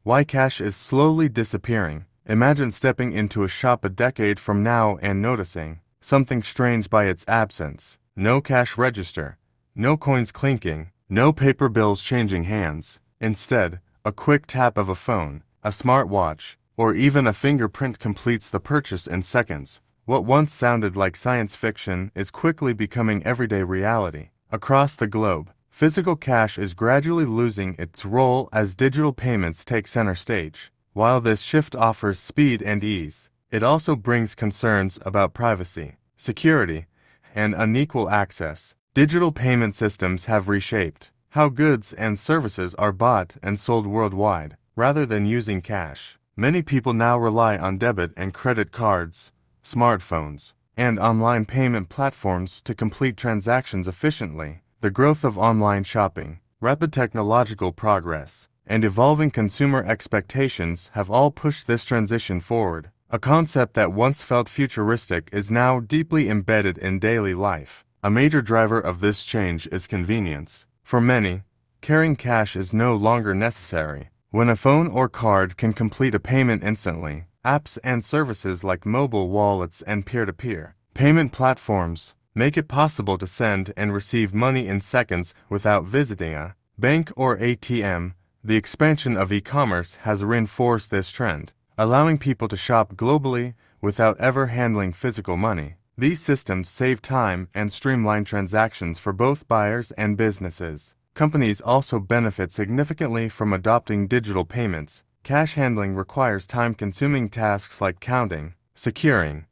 Why cash is slowly disappearing. Imagine stepping into a shop a decade from now and noticing something strange by its absence. No cash register, no coins clinking, no paper bills changing hands. Instead, a quick tap of a phone, a smartwatch, or even a fingerprint completes the purchase in seconds. What once sounded like science fiction is quickly becoming everyday reality. Across the globe, physical cash is gradually losing its role as digital payments take center stage. While this shift offers speed and ease, it also brings concerns about privacy, security, and unequal access. Digital payment systems have reshaped how goods and services are bought and sold worldwide. Rather than using cash, many people now rely on debit and credit cards, smartphones, and online payment platforms to complete transactions efficiently. The growth of online shopping, rapid technological progress, and evolving consumer expectations have all pushed this transition forward. A concept that once felt futuristic is now deeply embedded in daily life. A major driver of this change is convenience. For many, carrying cash is no longer necessary. When a phone or card can complete a payment instantly, apps and services like mobile wallets and peer-to-peer payment platforms make it possible to send and receive money in seconds without visiting a bank or ATM. The expansion of e-commerce has reinforced this trend, allowing people to shop globally without ever handling physical money. These systems save time and streamline transactions for both buyers and businesses. Companies also benefit significantly from adopting digital payments. Cash handling requires time-consuming tasks like counting, securing,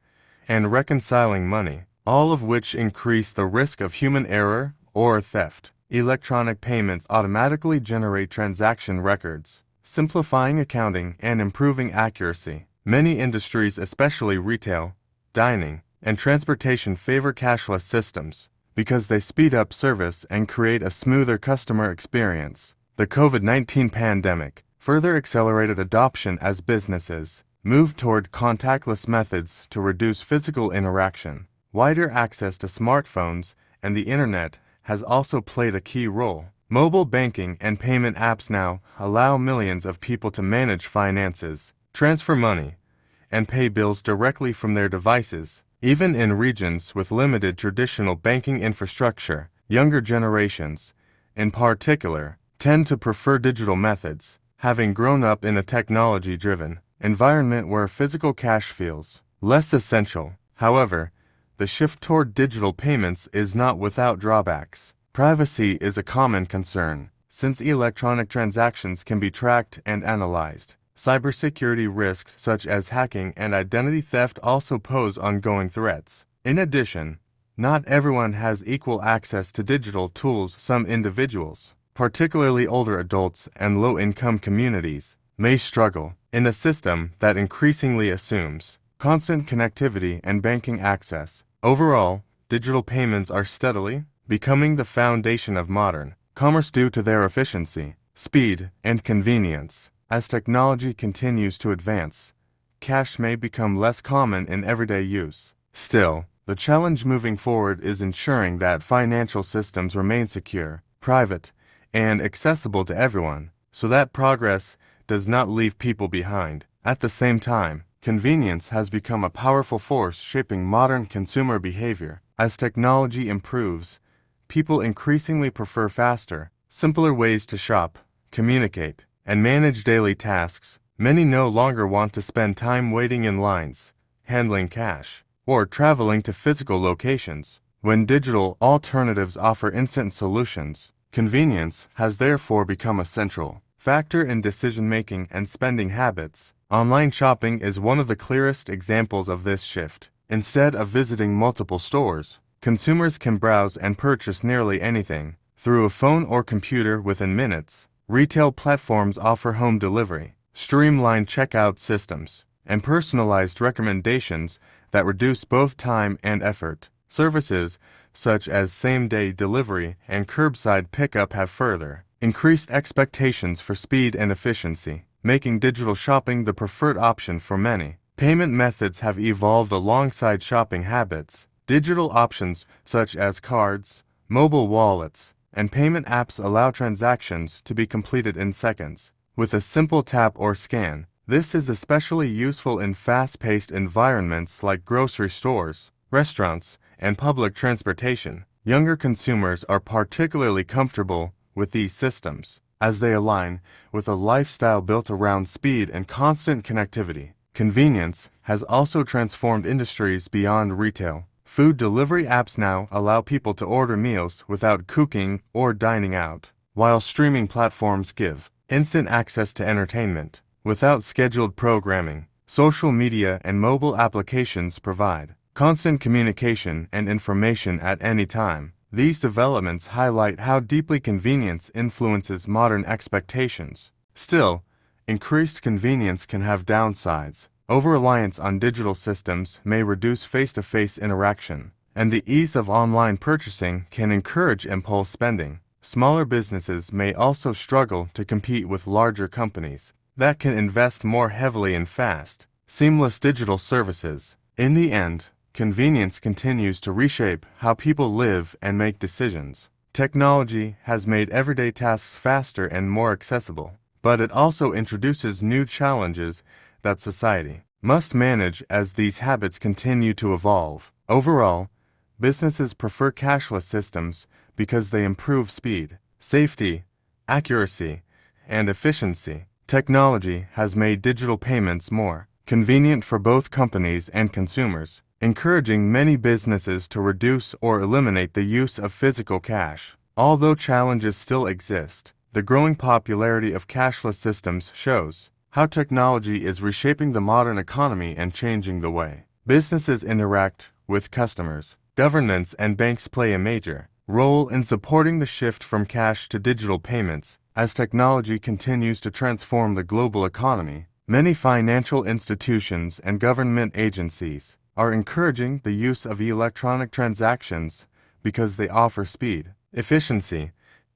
and reconciling money, all of which increase the risk of human error or theft. Electronic payments automatically generate transaction records, simplifying accounting and improving accuracy. Many industries, especially retail, dining, and transportation, favor cashless systems because they speed up service and create a smoother customer experience. The COVID-19 pandemic further accelerated adoption as businesses moved toward contactless methods to reduce physical interaction. Wider access to smartphones and the internet has also played a key role. Mobile banking and payment apps now allow millions of people to manage finances, transfer money, and pay bills directly from their devices. Even in regions with limited traditional banking infrastructure, younger generations, in particular, tend to prefer digital methods, having grown up in a technology-driven environment where physical cash feels less essential. However, the shift toward digital payments is not without drawbacks. Privacy is a common concern, since electronic transactions can be tracked and analyzed. Cybersecurity risks such as hacking and identity theft also pose ongoing threats. In addition, not everyone has equal access to digital tools. Some individuals, particularly older adults and low-income communities, may struggle in a system that increasingly assumes constant connectivity and banking access. Overall, digital payments are steadily becoming the foundation of modern commerce due to their efficiency, speed, and convenience. As technology continues to advance, cash may become less common in everyday use. Still, the challenge moving forward is ensuring that financial systems remain secure, private, and accessible to everyone, so that progress does not leave people behind. At the same time, convenience has become a powerful force shaping modern consumer behavior. As technology improves, people increasingly prefer faster, simpler ways to shop, communicate, and manage daily tasks. Many no longer want to spend time waiting in lines, handling cash, or traveling to physical locations. When digital alternatives offer instant solutions, convenience has therefore become a central factor in decision-making and spending habits. Online shopping is one of the clearest examples of this shift. Instead of visiting multiple stores, consumers can browse and purchase nearly anything through a phone or computer within minutes. Retail platforms offer home delivery, streamlined checkout systems, and personalized recommendations that reduce both time and effort. Services such as same-day delivery and curbside pickup have further increased expectations for speed and efficiency, making digital shopping the preferred option for many. Payment methods have evolved alongside shopping habits. Digital options such as cards, mobile wallets, and payment apps allow transactions to be completed in seconds. with a simple tap or scan. This is especially useful in fast-paced environments like grocery stores, restaurants, and public transportation. Younger consumers are particularly comfortable with these systems, as they align with a lifestyle built around speed and constant connectivity. Convenience has also transformed industries beyond retail. Food delivery apps now allow people to order meals without cooking or dining out, while streaming platforms give instant access to entertainment without scheduled programming. Social media and mobile applications provide constant communication and information at any time. These developments highlight how deeply convenience influences modern expectations. Still, increased convenience can have downsides. Over-reliance on digital systems may reduce face-to-face interaction, and the ease of online purchasing can encourage impulse spending. Smaller businesses may also struggle to compete with larger companies that can invest more heavily in fast, seamless digital services. In the end, convenience continues to reshape how people live and make decisions. Technology has made everyday tasks faster and more accessible, but it also introduces new challenges that society must manage as these habits continue to evolve. Overall, businesses prefer cashless systems because they improve speed, safety, accuracy, and efficiency. Technology has made digital payments more convenient for both companies and consumers, encouraging many businesses to reduce or eliminate the use of physical cash. Although challenges still exist, the growing popularity of cashless systems shows how technology is reshaping the modern economy and changing the way businesses interact with customers. Governments and banks play a major role in supporting the shift from cash to digital payments. As technology continues to transform the global economy, many financial institutions and government agencies are encouraging the use of electronic transactions because they offer speed, efficiency,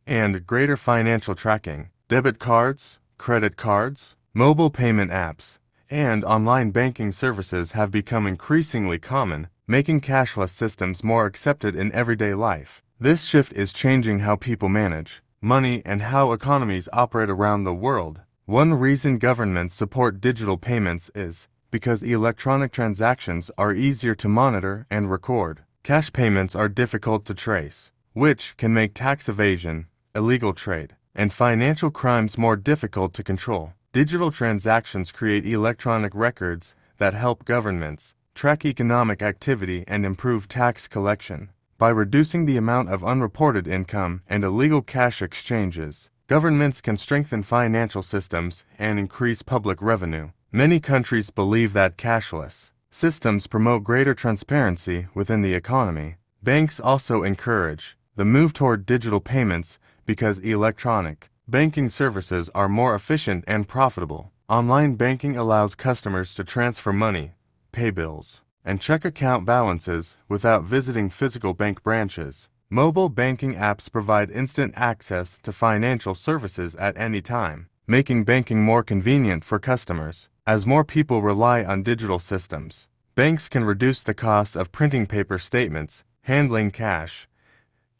and greater financial tracking. Debit cards, credit cards, mobile payment apps, and online banking services have become increasingly common, making cashless systems more accepted in everyday life. This shift is changing how people manage money and how economies operate around the world. One reason governments support digital payments is because electronic transactions are easier to monitor and record. Cash payments are difficult to trace, which can make tax evasion, illegal trade, and financial crimes more difficult to control. Digital transactions create electronic records that help governments track economic activity and improve tax collection. By reducing the amount of unreported income and illegal cash exchanges, governments can strengthen financial systems and increase public revenue. Many countries believe that cashless systems promote greater transparency within the economy. Banks also encourage the move toward digital payments because electronic banking services are more efficient and profitable. Online banking allows customers to transfer money, pay bills, and check account balances without visiting physical bank branches. Mobile banking apps provide instant access to financial services at any time, making banking more convenient for customers. As more people rely on digital systems, banks can reduce the costs of printing paper statements, handling cash,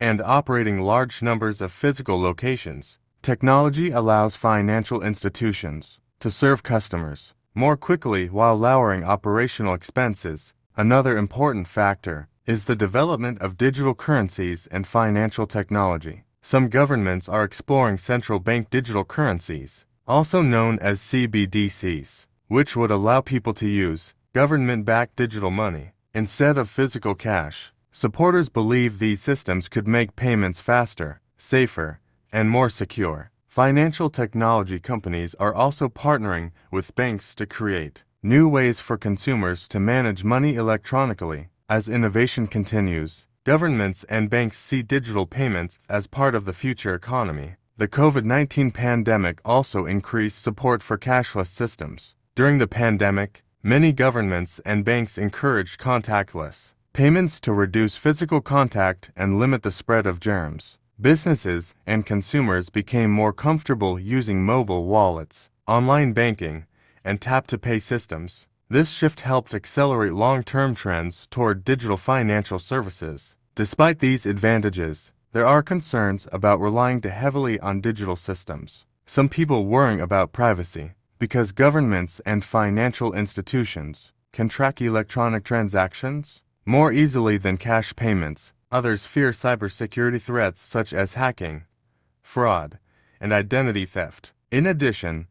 and operating large numbers of physical locations. Technology allows financial institutions to serve customers more quickly while lowering operational expenses. Another important factor is the development of digital currencies and financial technology. Some governments are exploring central bank digital currencies, also known as CBDCs, which would allow people to use government-backed digital money instead of physical cash. Supporters believe these systems could make payments faster, safer, and more secure. Financial technology companies are also partnering with banks to create new ways for consumers to manage money electronically. As innovation continues, governments and banks see digital payments as part of the future economy. The COVID-19 pandemic also increased support for cashless systems. During the pandemic, many governments and banks encouraged contactless payments to reduce physical contact and limit the spread of germs. Businesses and consumers became more comfortable using mobile wallets, online banking, and tap-to-pay systems. This shift helped accelerate long-term trends toward digital financial services. Despite these advantages, there are concerns about relying too heavily on digital systems. Some people worrying about privacy, because governments and financial institutions can track electronic transactions more easily than cash payments. Others fear cybersecurity threats such as hacking, fraud, and identity theft. In addition,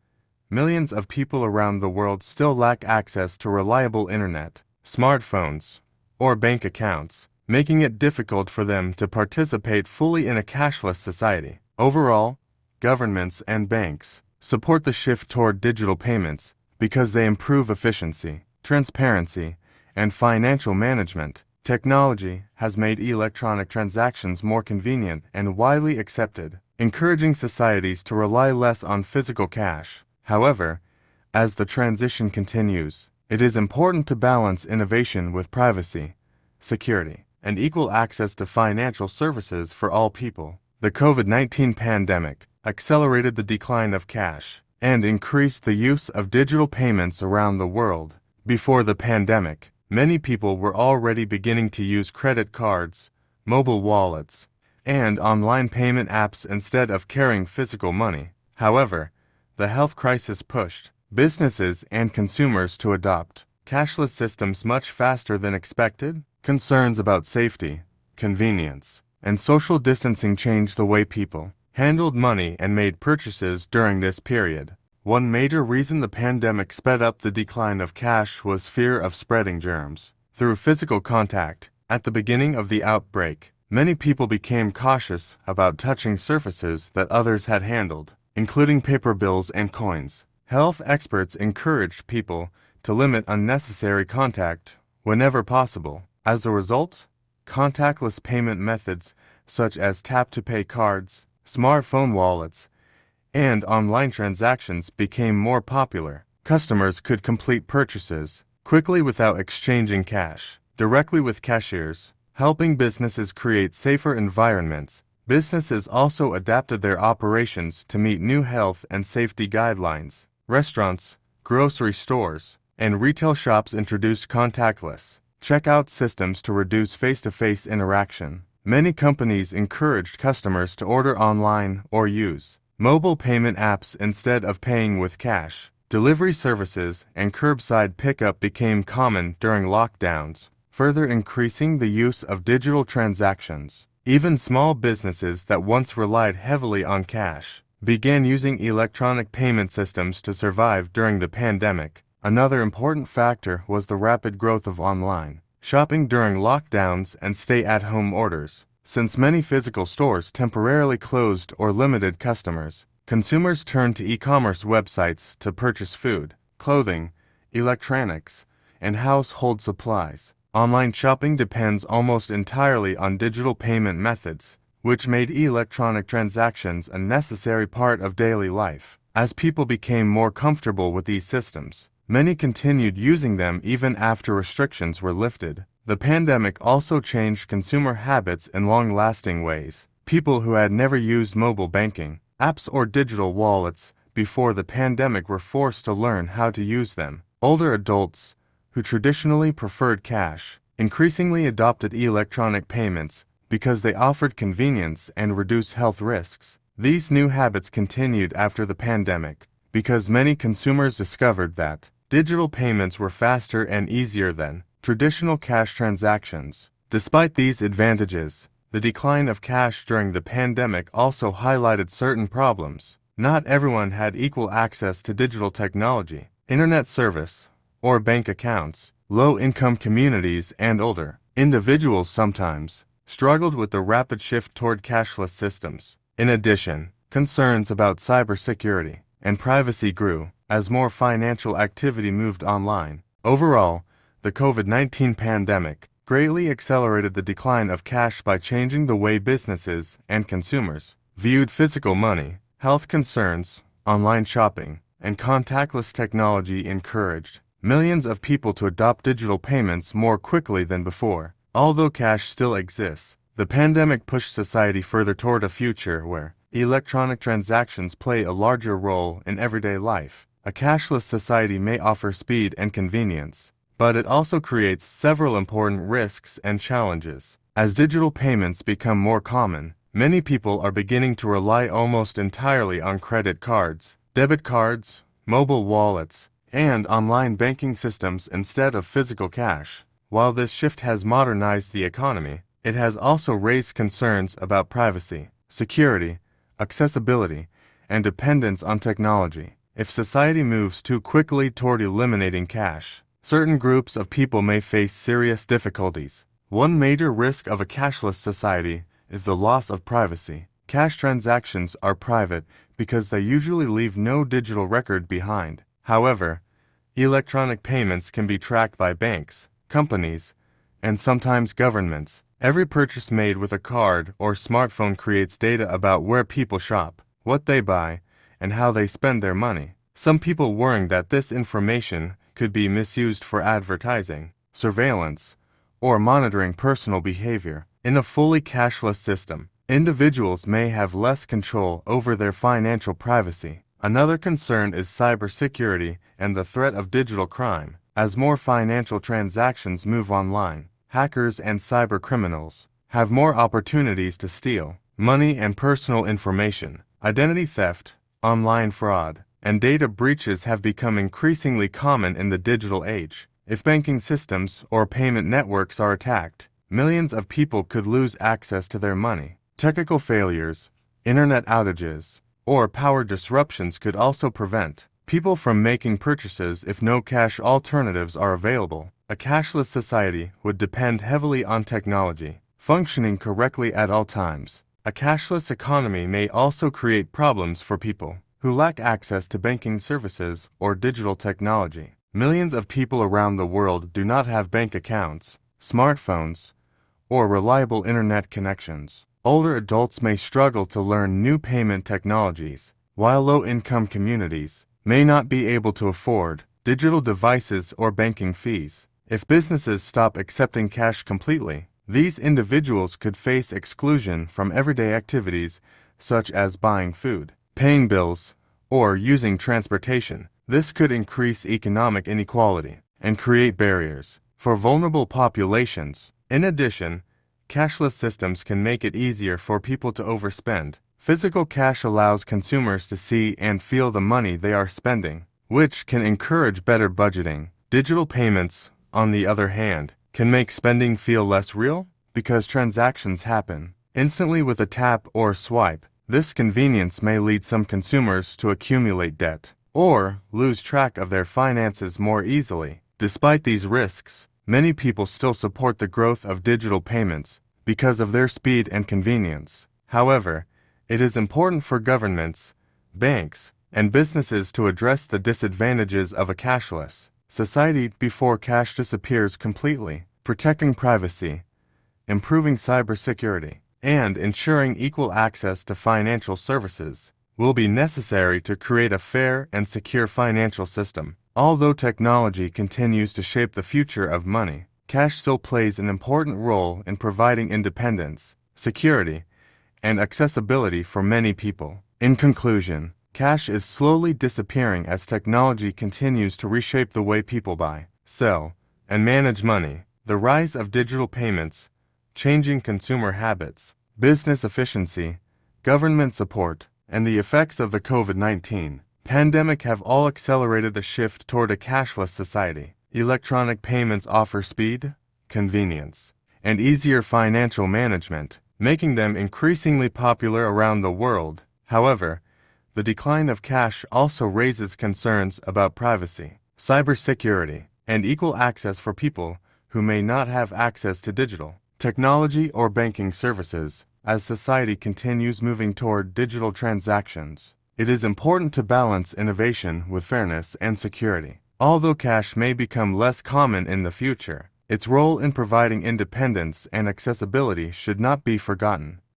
millions of people around the world still lack access to reliable internet, smartphones, or bank accounts, making it difficult for them to participate fully in a cashless society. Overall, governments and banks support the shift toward digital payments because they improve efficiency, transparency, and financial management. Technology has made electronic transactions more convenient and widely accepted, encouraging societies to rely less on physical cash. However, as the transition continues, it is important to balance innovation with privacy, security, and equal access to financial services for all people. The COVID-19 pandemic accelerated the decline of cash and increased the use of digital payments around the world. Before the pandemic, many people were already beginning to use credit cards, mobile wallets, and online payment apps instead of carrying physical money. However, the health crisis pushed businesses and consumers to adopt cashless systems much faster than expected. Concerns about safety, convenience, and social distancing changed the way people handled money and made purchases during this period. One major reason the pandemic sped up the decline of cash was fear of spreading germs through physical contact. At the beginning of the outbreak, many people became cautious about touching surfaces that others had handled, including paper bills and coins. Health experts encouraged people to limit unnecessary contact whenever possible. As a result, contactless payment methods such as tap-to-pay cards, smartphone wallets, and online transactions became more popular. Customers could complete purchases quickly without exchanging cash directly with cashiers, helping businesses create safer environments. Businesses also adapted their operations to meet new health and safety guidelines. Restaurants, grocery stores, and retail shops introduced contactless checkout systems to reduce face-to-face interaction. Many companies encouraged customers to order online or use mobile payment apps instead of paying with cash. Delivery services and curbside pickup became common during lockdowns, further increasing the use of digital transactions. Even small businesses that once relied heavily on cash began using electronic payment systems to survive during the pandemic. Another important factor was the rapid growth of online shopping during lockdowns and stay-at-home orders. Since many physical stores temporarily closed or limited customers, consumers turned to e-commerce websites to purchase food, clothing, electronics, and household supplies. Online shopping depends almost entirely on digital payment methods, which made electronic transactions a necessary part of daily life. As people became more comfortable with these systems, many continued using them even after restrictions were lifted. The pandemic also changed consumer habits in long-lasting ways. People who had never used mobile banking, apps, or digital wallets before the pandemic were forced to learn how to use them. Older adults, who traditionally preferred cash, increasingly adopted electronic payments because they offered convenience and reduced health risks. These new habits continued after the pandemic because many consumers discovered that digital payments were faster and easier than traditional cash transactions. Despite these advantages, the decline of cash during the pandemic also highlighted certain problems. Not everyone had equal access to digital technology, internet service, or bank accounts. Low-income communities and older individuals sometimes struggled with the rapid shift toward cashless systems. In addition, concerns about cybersecurity and privacy grew as more financial activity moved online. Overall, the COVID-19 pandemic greatly accelerated the decline of cash by changing the way businesses and consumers viewed physical money. Health concerns, online shopping, and contactless technology encouraged millions of people to adopt digital payments more quickly than before. Although cash still exists, the pandemic pushed society further toward a future where electronic transactions play a larger role in everyday life. A cashless society may offer speed and convenience, but it also creates several important risks and challenges. As digital payments become more common, Many people are beginning to rely almost entirely on credit cards, debit cards, mobile wallets, and online banking systems instead of physical cash. While this shift has modernized the economy, it has also raised concerns about privacy, security, accessibility, and dependence on technology. If society moves too quickly toward eliminating cash, certain groups of people may face serious difficulties. One major risk of a cashless society is the loss of privacy. Cash transactions are private because they usually leave no digital record behind. However, electronic payments can be tracked by banks, companies, and sometimes governments. Every purchase made with a card or smartphone creates data about where people shop, what they buy, and how they spend their money. Some people worrying that this information could be misused for advertising, surveillance, or monitoring personal behavior. In a fully cashless system, individuals may have less control over their financial privacy. Another concern is cybersecurity and the threat of digital crime. As more financial transactions move online, hackers and cybercriminals have more opportunities to steal money and personal information. Identity theft, online fraud, and data breaches have become increasingly common in the digital age. If banking systems or payment networks are attacked, millions of people could lose access to their money. Technical failures, internet outages, or power disruptions could also prevent people from making purchases if no cash alternatives are available. A cashless society would depend heavily on technology functioning correctly at all times. A cashless economy may also create problems for people who lack access to banking services or digital technology. Millions of people around the world do not have bank accounts, smartphones, or reliable internet connections. Older adults may struggle to learn new payment technologies, while low-income communities may not be able to afford digital devices or banking fees. If businesses stop accepting cash completely, these individuals could face exclusion from everyday activities such as buying food, paying bills, or using transportation. This could increase economic inequality and create barriers for vulnerable populations. In addition, cashless systems can make it easier for people to overspend. Physical cash allows consumers to see and feel the money they are spending, which can encourage better budgeting. Digital payments, on the other hand, can make spending feel less real because transactions happen instantly with a tap or swipe. This convenience may lead some consumers to accumulate debt or lose track of their finances more easily. Despite these risks, many people still support the growth of digital payments because of their speed and convenience. However, it is important for governments, banks, and businesses to address the disadvantages of a cashless society before cash disappears completely. Protecting privacy, improving cybersecurity, and ensuring equal access to financial services will be necessary to create a fair and secure financial system. Although technology continues to shape the future of money, cash still plays an important role in providing independence, security, and accessibility for many people. In conclusion, cash is slowly disappearing as technology continues to reshape the way people buy, sell, and manage money. The rise of digital payments, changing consumer habits, business efficiency, government support, and the effects of the COVID-19 pandemic have all accelerated the shift toward a cashless society. Electronic payments offer speed, convenience, and easier financial management, making them increasingly popular around the world. However, the decline of cash also raises concerns about privacy, cybersecurity, and equal access for people who may not have access to digital technology or banking services. As society continues moving toward digital transactions, it is important to balance innovation with fairness and security. Although cash may become less common in the future, its role in providing independence and accessibility should not be forgotten.